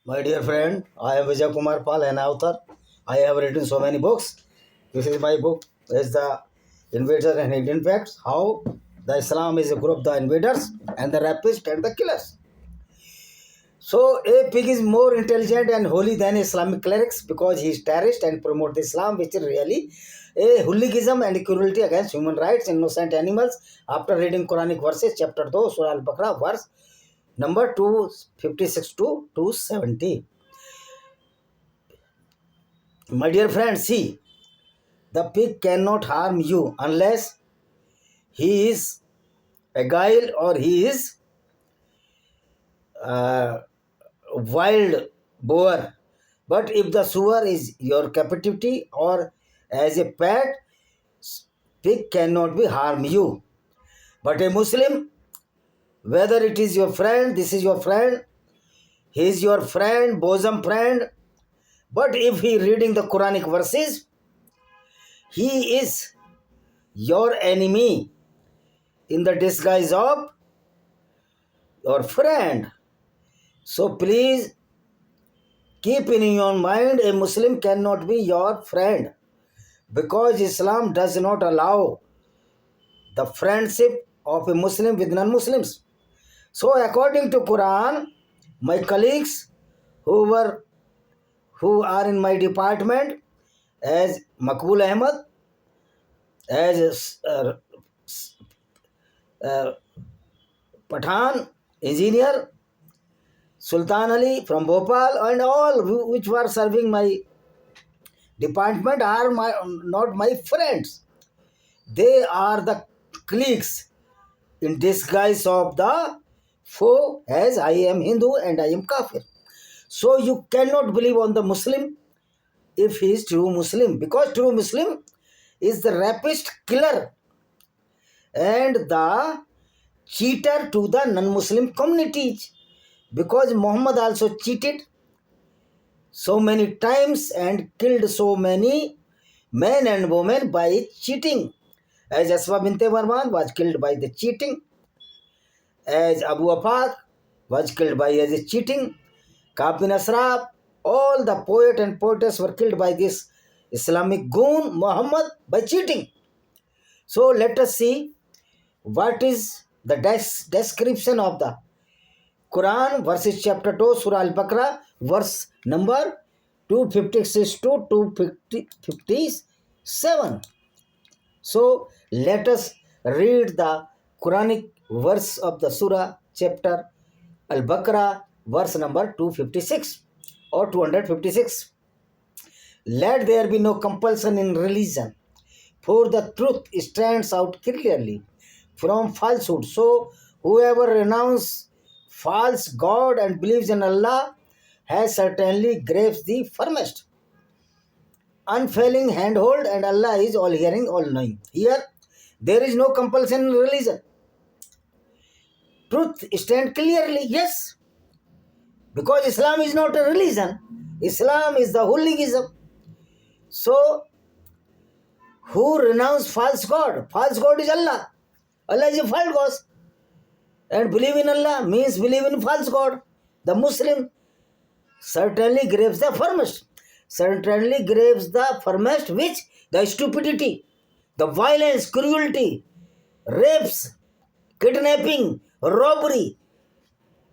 My dear friend, I am Vijay Kumar Pal, an author. I have written so many books. This is my book. Is the Invaders and Hidden Facts. How the Islam is a group, the invaders and the rapists and the killers. So a pig is more intelligent and holy than Islamic clerics because he is terrorist and promotes Islam, which is really a hooliganism and cruelty against human rights, innocent animals. After reading Quranic verses, chapter 2, Surah Al-Baqarah, verse number 256 to 270. My dear friend, see, the pig cannot harm you unless he is a guile or he is a wild boar. But if the sewer is your captivity or as a pet, pig cannot be harm you. But a Muslim, whether it is your friend, this is your friend, he is your friend, bosom friend. But if he reading the Quranic verses, he is your enemy in the disguise of your friend. So please keep in your mind a Muslim cannot be your friend because Islam does not allow the friendship of a Muslim with non-Muslims. So according to Quran, my colleagues who are in my department as Makbul Ahmed, as Pathan, engineer, Sultan Ali from Bhopal, and all which were serving my department are not my friends. They are the cliques in disguise of the foe, as I am Hindu and I am Kafir. So you cannot believe on the Muslim if he is true Muslim, because true Muslim is the rapist killer and the cheater to the non-Muslim communities, because Muhammad also cheated so many times and killed so many men and women by cheating. As Asma binte Marwan was killed by the cheating, as Abu Afaq was killed by as cheating, Ka'b bin Ashraf, all the poet and poetess were killed by this Islamic goon Muhammad by cheating. So let us see what is the description of the Quran, verses chapter 2, Surah Al-Baqarah, verse number 256 to 257. So let us read the Quranic verse of the Surah chapter Al-Baqarah, verse number 256 or 256. Let there be no compulsion in religion, for the truth stands out clearly from falsehood. So whoever renounces false God and believes in Allah has certainly grapes the firmest unfailing handhold, and Allah is all hearing, all knowing. Here, there is no compulsion in religion. Truth stand clearly, yes, because Islam is not a religion. Islam is the hooliganism. So, who renounce false God? False God is Allah. Allah is a false God. And believe in Allah means believe in false God. The Muslim certainly grabs the firmest. Certainly grabs the firmest, which? The stupidity, the violence, cruelty, rapes, kidnapping, robbery.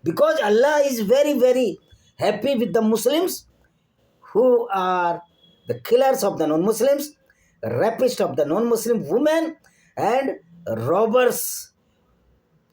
Because Allah is very, very happy with the Muslims who are the killers of the non-Muslims, rapists of the non-Muslim women, and robbers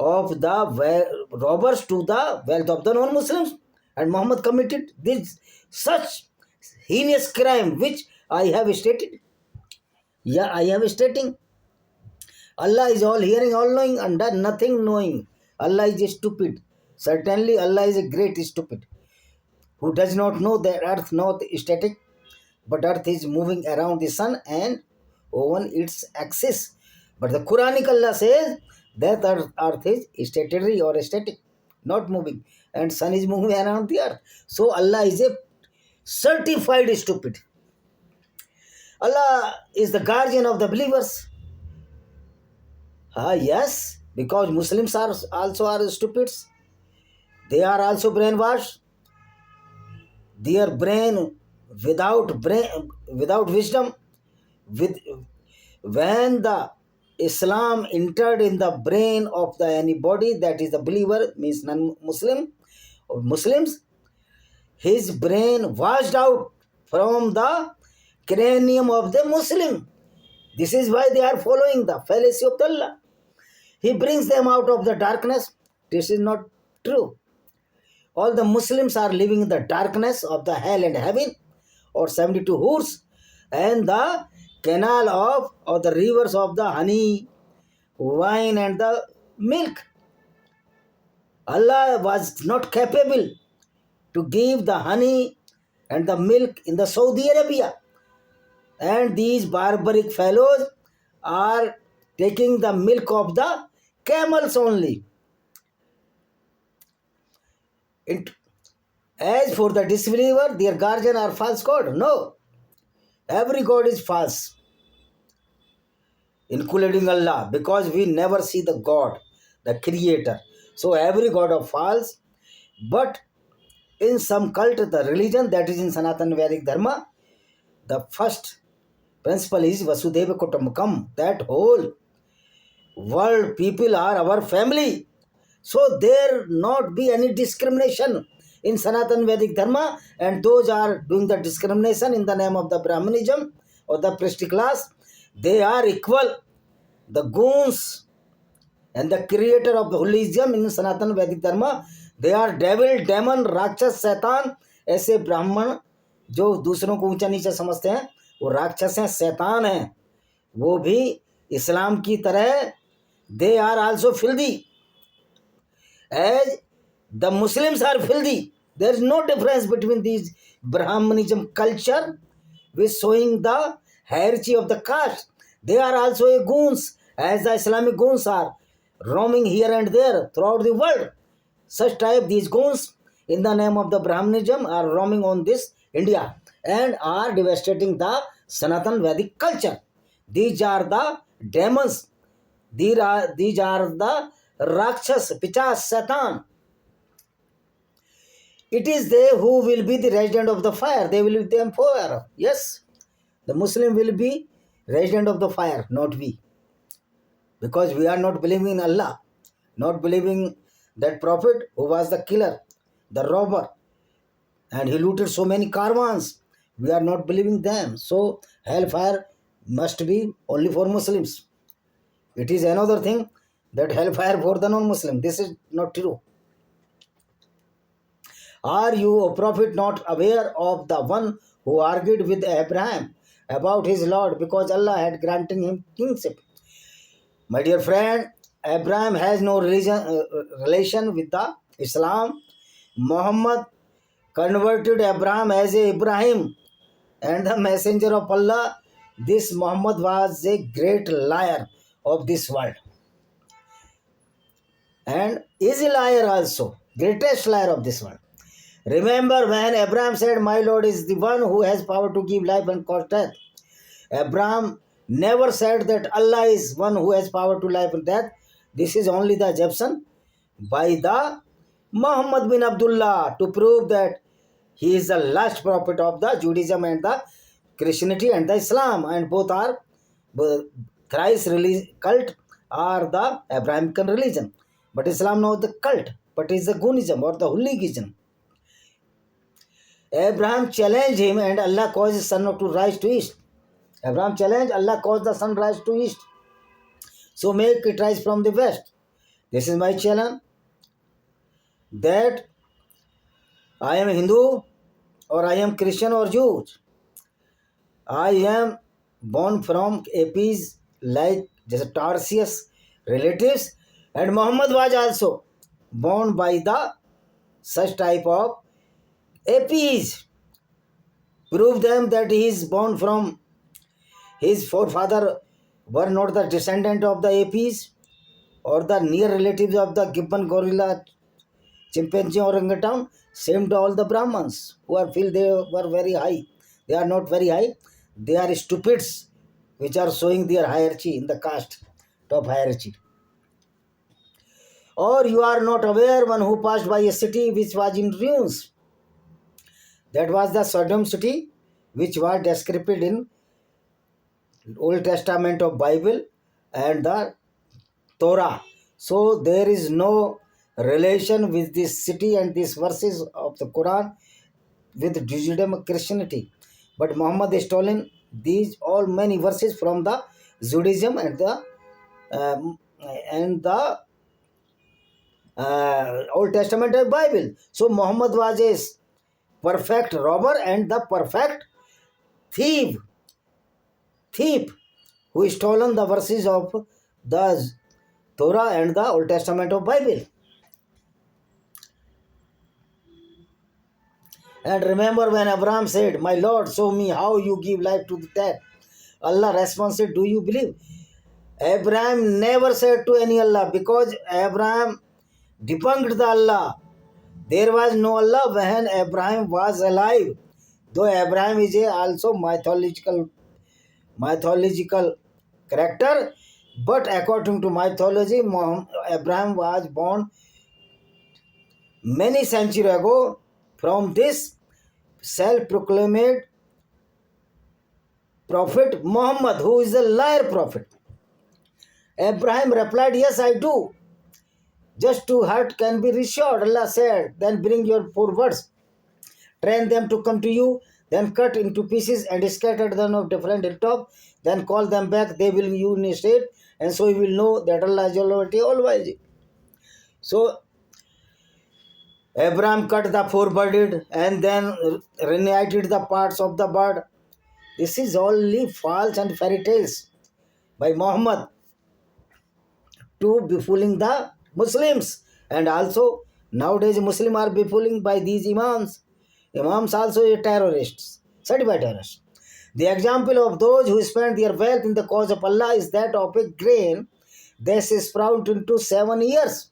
of the robbers to the wealth of the non-Muslims. And Muhammad committed this such heinous crime which I have stated. Yeah, I am stating. Allah is all hearing, all knowing, and nothing knowing. Allah is stupid. Certainly, Allah is a great stupid who does not know that earth not static, but earth is moving around the sun and on its axis. But the Quranic Allah says that earth is stationary or static, not moving, and sun is moving around the earth. So Allah is a certified stupid. Allah is the guardian of the believers. Yes, because Muslims are also stupids. They are also brainwashed. their brain without wisdom. When the Islam entered in the brain of the anybody that is a believer, means non-Muslim or Muslims, his brain washed out from the cranium of the Muslim. This is why they are following the fallacy of Allah. He brings them out of the darkness. This is not true. All the Muslims are living in the darkness of the hell and heaven, or 72 hoods, and the canal of, or the rivers of the honey, wine, and the milk. Allah was not capable to give the honey and the milk in the Saudi Arabia. And these barbaric fellows are taking the milk of the camels only. As for the disbeliever, their guardian are false god. No, every god is false, including Allah, because we never see the God, the creator. So every god of false. But in some cult, the religion that is in Sanatana Vedic Dharma, the first principle is Vasudeva Kutumbakam. That whole world people are our family. So there not be any discrimination in Sanatana Vedic Dharma, and those are doing the discrimination in the name of the Brahmanism or the priestly class. They are equal. The goons and the creator of the holism in Sanatana Vedic Dharma, they are devil, demon, राक्षस, शैतान. ऐसे ब्राह्मण जो दूसरों को ऊंचा नीचा समझते हैं, वो राक्षस हैं, शैतान हैं. वो भी इस्लाम की तरह they are also filthy. As the Muslims are filthy, there is no difference between these Brahmanism culture with showing the hierarchy of the caste. They are also a goons, as the Islamic goons are roaming here and there throughout the world. Such type these goons in the name of the Brahmanism are roaming on this India and are devastating the Sanatan Vedic culture. These are the demons. These are the Rakshas, Pichas, Satan. It is they who will be the resident of the fire. They will be the emperor. Yes, the Muslim will be resident of the fire, not we. Because we are not believing in Allah, not believing that prophet who was the killer, the robber, and he looted so many caravans. We are not believing them. So hellfire must be only for Muslims. It is another thing that hellfire for the non-Muslim. This is not true. Are you, O Prophet, not aware of the one who argued with Abraham about his Lord because Allah had granted him kingship? My dear friend, Abraham has no relation with the Islam. Muhammad converted Abraham as a Ibrahim and the messenger of Allah. This Muhammad was a great liar of this world and is a liar also, greatest liar of this world. Remember when Abraham said, my Lord is the one who has power to give life and cause death. Abraham never said that Allah is one who has power to life and death. This is only the assumption by the Muhammad bin Abdullah to prove that he is the last prophet of the Judaism and the Christianity and the Islam, and both are thrice cult are the Abrahamic religion. But Islam not the cult, but is the Gunism or the hooliganism. Abraham challenged him and Allah caused the sun to rise to east. Abraham challenged, Allah caused the sun rise to east. So make it rise from the west. This is my challenge. That I am Hindu or I am Christian or Jew. I am born from APs like Tarsius relatives, and Muhammad was also born by the such type of APs. Prove them that he is born from his forefather were not the descendant of the APs or the near relatives of the gibbon, gorilla, chimpanzee, or orangutan. Same to all the Brahmins who are feel they were very high. They are not very high. They are stupids which are showing their hierarchy in the caste, top hierarchy. Or you are not aware one who passed by a city which was in ruins. That was the Sodom city, which was described in Old Testament of Bible and the Torah. So there is no relation with this city and these verses of the Quran with Judaism and Christianity. But Muhammad has stolen these all many verses from the Judaism um, and the Old Testament and Bible. So Muhammad was a perfect robber and the perfect thief, thief who stolen the verses of the Torah and the Old Testament of Bible. And remember when Abraham said, "My Lord, show me how you give life to the dead." Allah responded, "Do you believe?" Abraham never said to any Allah because Abraham debunked the Allah. There was no Allah when Abraham was alive. Though Abraham is also mythological character, but according to mythology, Abraham was born many centuries ago from this self-proclaimed prophet Muhammad, who is a liar prophet. Abraham replied, "Yes, I do. Just two heart can be restored." Allah said, "Then bring your four words. Train them to come to you, then cut into pieces and scatter them of different hilltop, then call them back, they will you in a state, and so you will know that Allah is Almighty, all-wise." So Abraham cut the four bird and then reunited the parts of the bird. This is only false and fairy tales by Muhammad to befooling the Muslims. And also nowadays Muslims are befooling by these imams. Imams also are terrorists, certified terrorists. The example of those who spend their wealth in the cause of Allah is that of a grain that is sprouted into 7 years.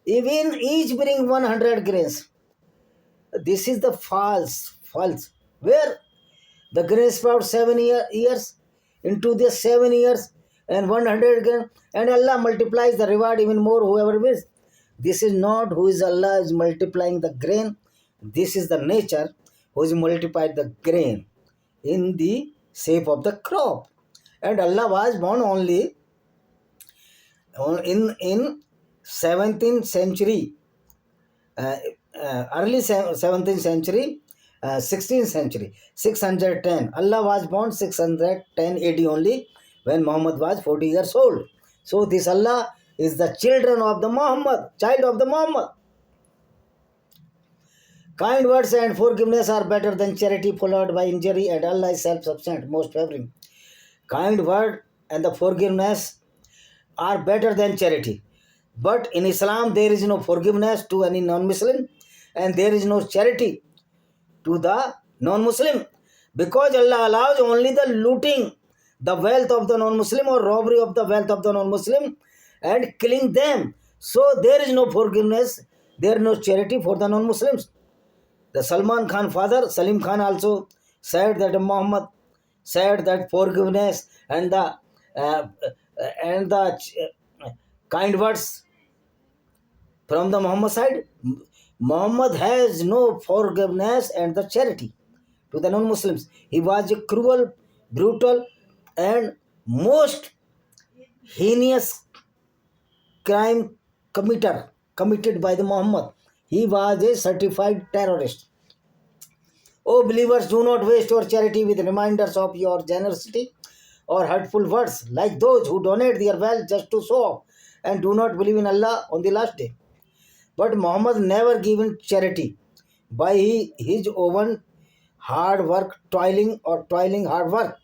Even each bring 100 grains. This is the false. Where the grain sprout 7 years into the 7 years and 100 grain, and Allah multiplies the reward even more whoever wills. This is not who is Allah is multiplying the grain. This is the nature who is multiplied the grain in the shape of the crop. And Allah was born only in 17th century, early 17th century, 16th century, 610. Allah was born 610 AD only, when Muhammad was 40 years old. So this Allah is the children of the Muhammad, child of the Muhammad. Kind words and forgiveness are better than charity followed by injury, and Allah is self-sufficient, most favoring. Kind word and the forgiveness are better than charity. But in Islam, there is no forgiveness to any non-Muslim, and there is no charity to the non-Muslim, because Allah allows only the looting the wealth of the non-Muslim or robbery of the wealth of the non-Muslim and killing them. So there is no forgiveness, there is no charity for the non-Muslims. The Salman Khan father, Salim Khan, also said that Muhammad said that forgiveness and the kind words from the Muhammad side. Muhammad has no forgiveness and the charity to the non-Muslims. He was a cruel, brutal, and most heinous crime committed by the Muhammad. He was a certified terrorist. O believers, do not waste your charity with reminders of your generosity or hurtful words like those who donate their wealth just to show off and do not believe in Allah on the last day. But Muhammad never given charity by his own hard work, toiling hard work.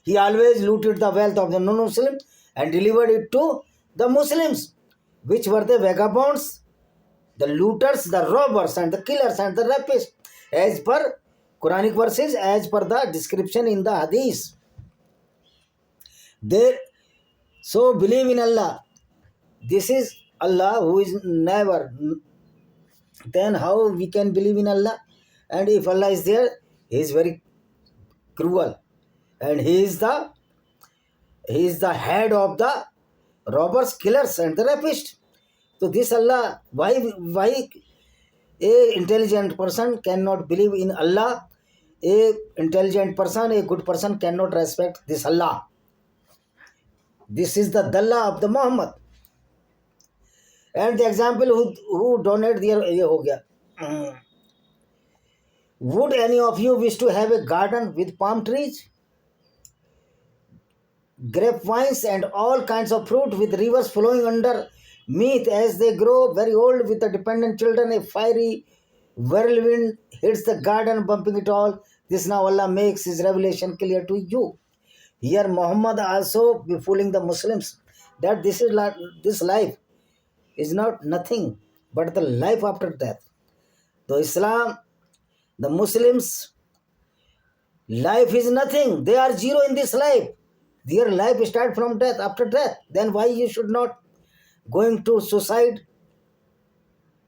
He always looted the wealth of the non-Muslim and delivered it to the Muslims, which were the vagabonds, the looters, the robbers, and the killers, and the rapists, as per Quranic verses, as per the description in the Hadith. So believe in Allah. This is Allah who is never. Then how we can believe in Allah? And if Allah is there, He is very cruel, and He is the head of the robbers, killers, and the rapists. So this Allah, why A intelligent person cannot believe in Allah. A intelligent person, a good person cannot respect this Allah. This is the Dalla of the Muhammad. And the example who donate their ये हो गया. Would any of you wish to have a garden with palm trees, grapevines, and all kinds of fruit, with rivers flowing underneath as they grow very old, with the dependent children? A fiery whirlwind hits the garden, bumping it all. This now Allah makes His revelation clear to you. Here Muhammad also be fooling the Muslims that this life is not nothing but the life after death. The Islam, the Muslims, life is nothing. They are zero in this life. Their life starts from death, after death. Then why you should not going to suicide?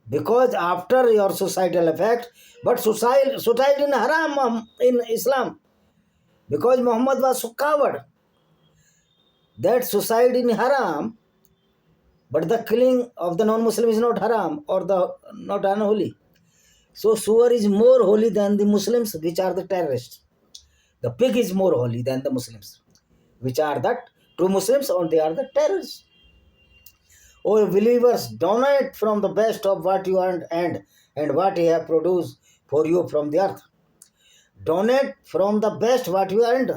Because after your suicidal effect, but suicide in haram in Islam. Because Muhammad was so coward. That suicide in haram, but the killing of the non-Muslim is not haram or the not unholy. So suwar is more holy than the Muslims, which are the terrorists. The pig is more holy than the Muslims, which are the true Muslims, or they are the terrorists. O believers, donate from the best of what you earned and what He have produced for you from the earth. Donate from the best what you earned.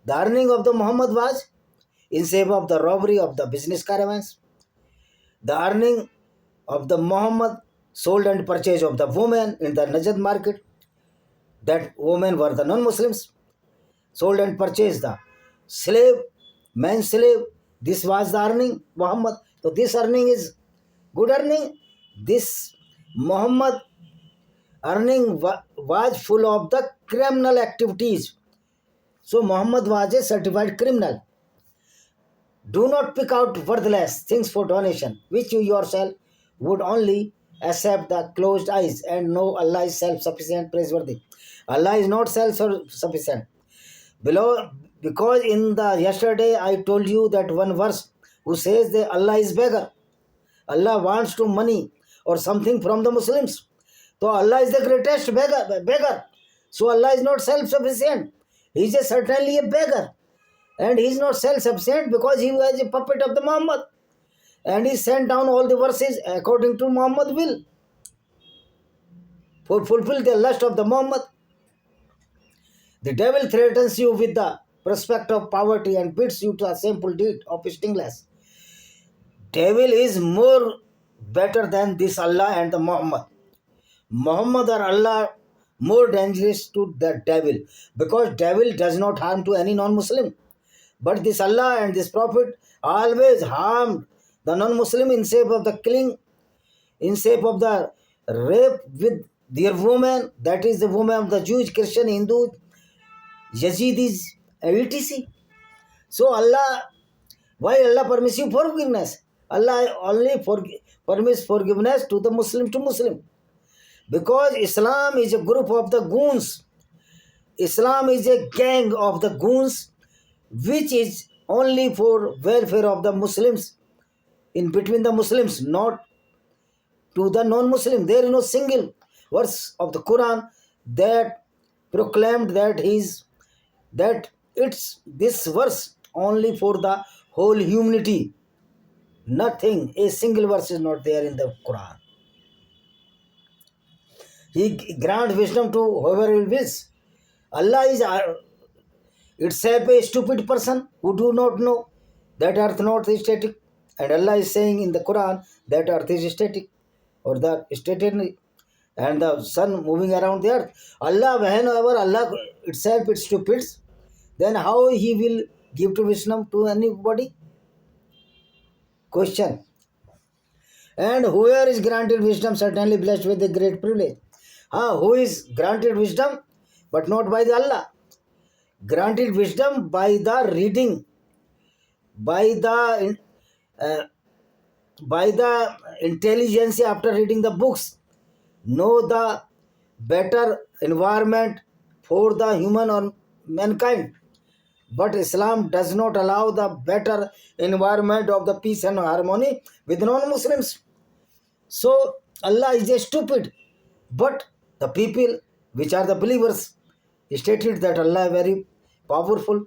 The earning of the Muhammad was in shape of the robbery of the business caravans. The earning of the Muhammad sold and purchase of the women in the Najd market. That women were the non-Muslims. Sold and purchased the slave, man slave. This was the earning, Muhammad. So this earning is good earning. This Muhammad earning was full of the criminal activities. So Muhammad was a certified criminal. Do not pick out worthless things for donation, which you yourself would only accept the closed eyes and know Allah is self-sufficient, praiseworthy. Allah is not self-sufficient. Below, because in the yesterday I told you that one verse who says that Allah is beggar. Allah wants to money or something from the Muslims. So Allah is the greatest beggar. So Allah is not self-sufficient. He is certainly a beggar. And he is not self-sufficient because he was a puppet of the Muhammad. And he sent down all the verses according to Muhammad's will. For fulfill the lust of the Muhammad. The devil threatens you with the prospect of poverty and bids you to a simple deed of stingless. Devil is more better than this Allah and the Muhammad. Muhammad or Allah more dangerous to the devil, because devil does not harm to any non-Muslim. But this Allah and this Prophet always harmed the non-Muslim in shape of the killing, in shape of the rape with their women, that is the women of the Jewish, Christian, Hindu, Yazidis, etc. So Allah, why Allah permits you forgiveness? Allah only permits forgiveness to the Muslim to Muslim. Because Islam is a group of the goons. Islam is a gang of the goons, which is only for welfare of the Muslims, in between the Muslims, not to the non-Muslim. There is no single verse of the Quran that proclaimed that it's this verse only for the whole humanity. Nothing, a single verse is not there in the Quran. He grants wisdom to whoever he wills. Allah is itself a stupid person who do not know that earth not is static. And Allah is saying in the Quran that earth is static or the stationary and the sun moving around the earth. Allah, whenever Allah itself is stupid, then how He will give to wisdom to anybody? Question. And whoever is granted wisdom certainly blessed with a great privilege. Who is granted wisdom? But not by the Allah. Granted wisdom by the reading, by the intelligence after reading the books. Know the better environment for the human or mankind. But Islam does not allow the better environment of the peace and harmony with non-Muslims. So Allah is a stupid But the people which are the believers stated that Allah is very powerful,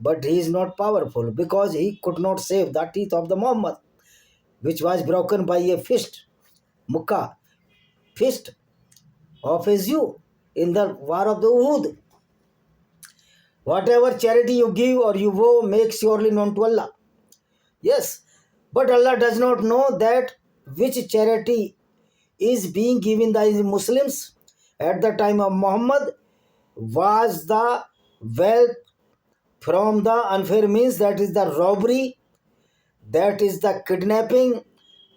but he is not powerful because he could not save the teeth of the Muhammad, which was broken by a fist, Mukkah, fist of his you in the war of the Uhud. Whatever charity you give or you woe, make surely known to Allah. Yes, but Allah does not know that which charity is being given by the Muslims at the time of Muhammad was the wealth from the unfair means, that is the robbery, that is the kidnapping,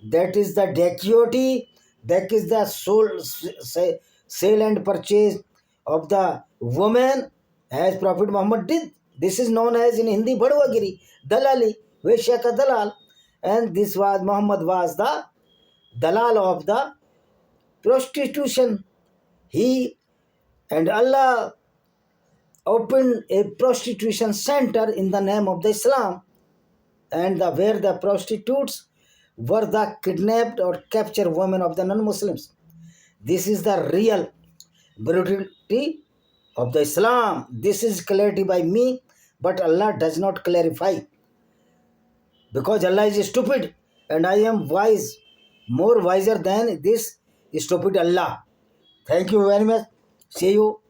that is the dacoity, that is the sale and purchase of the woman as Prophet Muhammad did. This is known as in Hindi Badwagiri, Dalali, Veshya ka Dalal. And this was Muhammad was the Dalal of the prostitution. He and Allah opened a prostitution center in the name of the Islam, and where the prostitutes were the kidnapped or captured women of the non-Muslims. This is the real brutality of the Islam. This is clarity by me, but Allah does not clarify, because Allah is stupid and I am wise, more wiser than this stupid Allah. Thank you very much. See you.